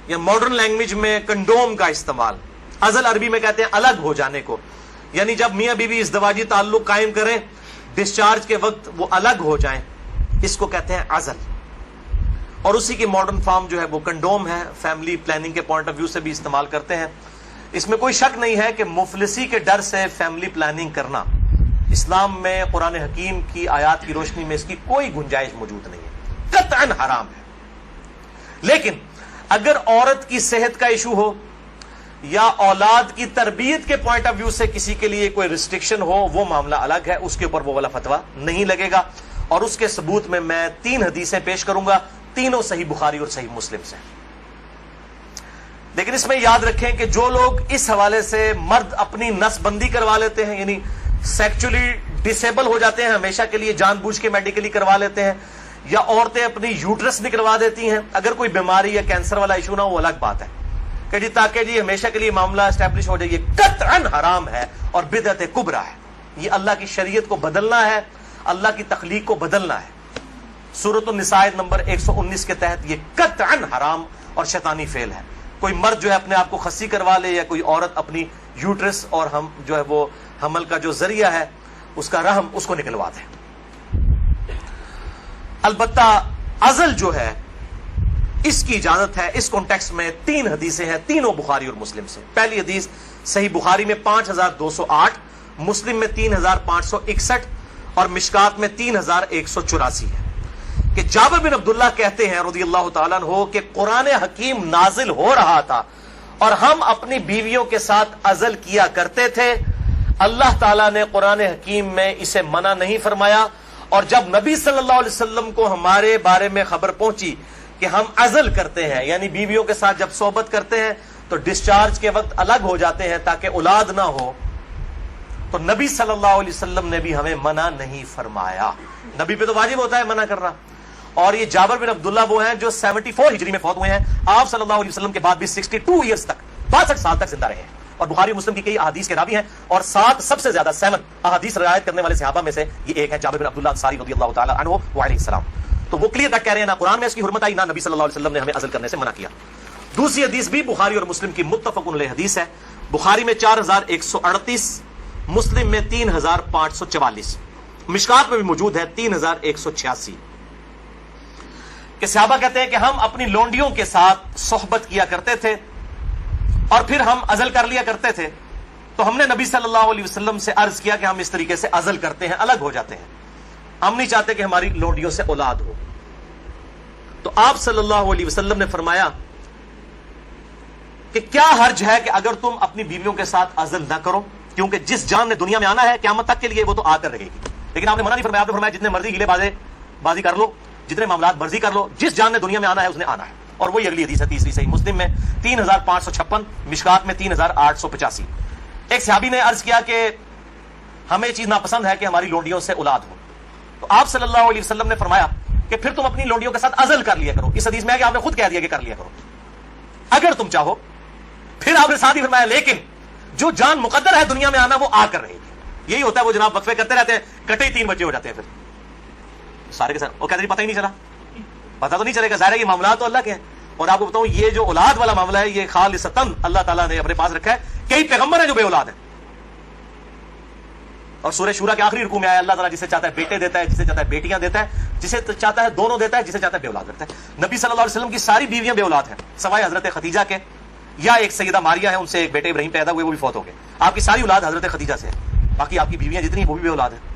یا modern language میں condom کا استعمال، ازل عربی میں کہتے ہیں الگ ہو جانے کو، یعنی جب میاں بیوی ازدواجی تعلق قائم کریں ڈسچارج کے وقت وہ الگ ہو جائیں، اس کو کہتے ہیں ازل. اور اسی کی ماڈرن فارم جو ہے وہ کنڈوم ہے. فیملی پلاننگ کے پوائنٹ آف ویو سے بھی استعمال کرتے ہیں. اس میں کوئی شک نہیں ہے کہ مفلسی کے ڈر سے فیملی پلاننگ کرنا اسلام میں قرآن حکیم کی آیات کی روشنی میں اس کی کوئی گنجائش موجود نہیں ہے، قطعاً حرام ہے. لیکن اگر عورت کی صحت کا ایشو ہو یا اولاد کی تربیت کے پوائنٹ آف ویو سے کسی کے لیے کوئی ریسٹرکشن ہو، وہ معاملہ الگ ہے، اس کے اوپر وہ والا فتویٰ نہیں لگے گا. اور اس کے ثبوت میں 3 حدیثیں پیش کروں گا، تینوں صحیح بخاری اور صحیح مسلم سے. لیکن اس میں یاد رکھیں کہ جو لوگ اس حوالے سے مرد اپنی نس بندی کروا لیتے ہیں، یعنی سیکچولی ڈسیبل ہو جاتے ہیں ہمیشہ کے لیے، جان بوجھ کے میڈیکلی کروا لیتے ہیں، یا عورتیں اپنی یوٹرس نکلوا دیتی ہیں، اگر کوئی بیماری یا کینسر والا ایشو نہ ہو وہ الگ بات ہے کہ جی تاکہ جی ہمیشہ کے لیے معاملہ اسٹیبلش ہو جائے، یہ قطعاً حرام ہے اور بدعت کبریٰ ہے. یہ اللہ کی شریعت کو بدلنا ہے، اللہ کی تخلیق کو بدلنا ہے. سورۃ النساء نمبر 119 کے تحت یہ قطعاً حرام اور شیطانی فعل ہے. کوئی مرد جو ہے اپنے آپ کو خصی کروا لے، یا کوئی عورت اپنی یوٹرس اور ہم جو ہے وہ حمل کا جو ذریعہ ہے اس کا رحم اس کو نکلوا دے. البتہ ازل جو ہے اس کی اجازت ہے. اس کانٹیکسٹ میں 3 حدیثیں ہیں، تینوں بخاری اور مسلم سے. پہلی حدیث صحیح بخاری میں 5208، مسلم میں 3561 اور مشکات میں 3184 ہے کہ جابر بن عبداللہ کہتے ہیں رضی اللہ تعالیٰ عنہ کہ قرآن حکیم نازل ہو رہا تھا اور ہم اپنی بیویوں کے ساتھ ازل کیا کرتے تھے. اللہ تعالیٰ نے قرآن حکیم میں اسے منع نہیں فرمایا، اور جب نبی صلی اللہ علیہ وسلم کو ہمارے بارے میں خبر پہنچی کہ ہم ازل کرتے ہیں، یعنی بیویوں کے ساتھ جب صحبت کرتے ہیں تو ڈسچارج کے وقت الگ ہو جاتے ہیں تاکہ اولاد نہ ہو، تو نبی صلی اللہ علیہ وسلم نے بھی ہمیں منع نہیں فرمایا. نبی پہ تو واجب ہوتا ہے منع کرنا. اور یہ جابر بن عبداللہ وہ ہیں جو 74 ہجری میں فوت ہوئے ہیں. آپ صلی اللہ علیہ وسلم کے بعد بھی 62 ایئرز تک، 62 سال تک زندہ رہے ہیں، اور بخاری مسلم کی کئی احادیث کے راوی ہیں، اور 7 سب سے زیادہ 7 احادیث روایت کرنے والے صحابہ میں سے یہ ایک ہے، جابر بن عبداللہ انصاری رضی اللہ تعالی عنہ وعلیہ السلام. تو وہ کلیئر کٹ کہہ رہے ہیں نہ قرآن میں اس کی حرمت آئی، نہ نبی صلی اللہ علیہ وسلم نے ہمیں ازل کرنے سے منع کیا. دوسری حدیث بھی بخاری اور مسلم کی متفق علیہ حدیث ہے. بخاری میں 4138، مسلم میں 3544، مشکات میں بھی موجود ہے 3186 کہ صحابہ کہتے ہیں کہ ہم اپنی لونڈیوں کے ساتھ صحبت کیا کرتے تھے اور پھر ہم ازل کر لیا کرتے تھے. تو ہم نے نبی صلی اللہ علیہ وسلم سے عرض کیا کہ ہم اس طریقے سے ازل کرتے ہیں، الگ ہو جاتے ہیں، ہم نہیں چاہتے کہ ہماری لونڈیوں سے اولاد ہو. تو آپ صلی اللہ علیہ وسلم نے فرمایا کہ کیا حرج ہے کہ اگر تم اپنی بیویوں کے ساتھ ازل نہ کرو، کیونکہ جس جان نے دنیا میں آنا ہے قیامت تک کے لیے وہ تو آ کر رہے گی. لیکن آپ نے منع نہیں فرمایا. آپ نے فرمایا جتنے مرضی ہیلے بازی کر لو، جتنے معاملات مرضی کر لو، جس جان نے دنیا میں آنا ہے اس نے آنا ہے. اور وہی اگلی حدیث ہے تیسری صحیح مسلم میں 3556، مشکات میں 3885. ایک صحابی نے عرض کیا کہ ہمیں یہ چیز ناپسند ہے کہ ہماری لونڈیوں سے اولاد ہو. تو آپ صلی اللہ علیہ وسلم نے فرمایا کہ پھر تم اپنی لونڈیوں کے ساتھ ازل کر لیا کرو. اس حدیث میں ہے کہ آپ نے خود کہہ دیا کہ کر لیا کرو اگر تم چاہو. پھر آپ نے ساتھ ہی فرمایا لیکن جو جان مقدر ہے دنیا میں آنا وہ آ کر رہے گی. یہی ہوتا ہے وہ جناب وقفے کرتے رہتے ہیں، کٹے ہی 3 بچے ہو جاتے ہیں، پھر سارے کے سارے وہ کہتے ہیں پتہ ہی نہیں چلا. پتہ تو نہیں چلے گا، ظاہر ہے یہ معاملات تو اللہ کے ہیں. اور آپ کو بتاؤں یہ جو اولاد والا معاملہ ہے یہ خالصتاً اللہ تعالیٰ نے اپنے پاس رکھا ہے. کئی پیغمبر ہیں جو بے اولاد ہیں، اور سورہ شورا کے آخری رکوع میں آیا اللہ تعالیٰ جسے چاہتا ہے بیٹے دیتا ہے، جسے چاہتا ہے بیٹیاں دیتا ہے، جسے چاہتا ہے دونوں دیتا ہے، جسے چاہتا ہے بے اولاد رکھتا ہے. نبی صلی اللہ علیہ وسلم کی ساری بیویاں بے اولاد ہیں سوائے حضرت خدیجہ کے، یا ایک سیدہ ماریہ ہے، ان سے ایک بیٹے ابراہیم پیدا ہوئے وہ بھی فوت ہو گئے. آپ کی ساری اولاد حضرت خدیجہ سے ہے، باقی آپ کی بیویاں جتنی وہ بھی بے اولاد ہیں.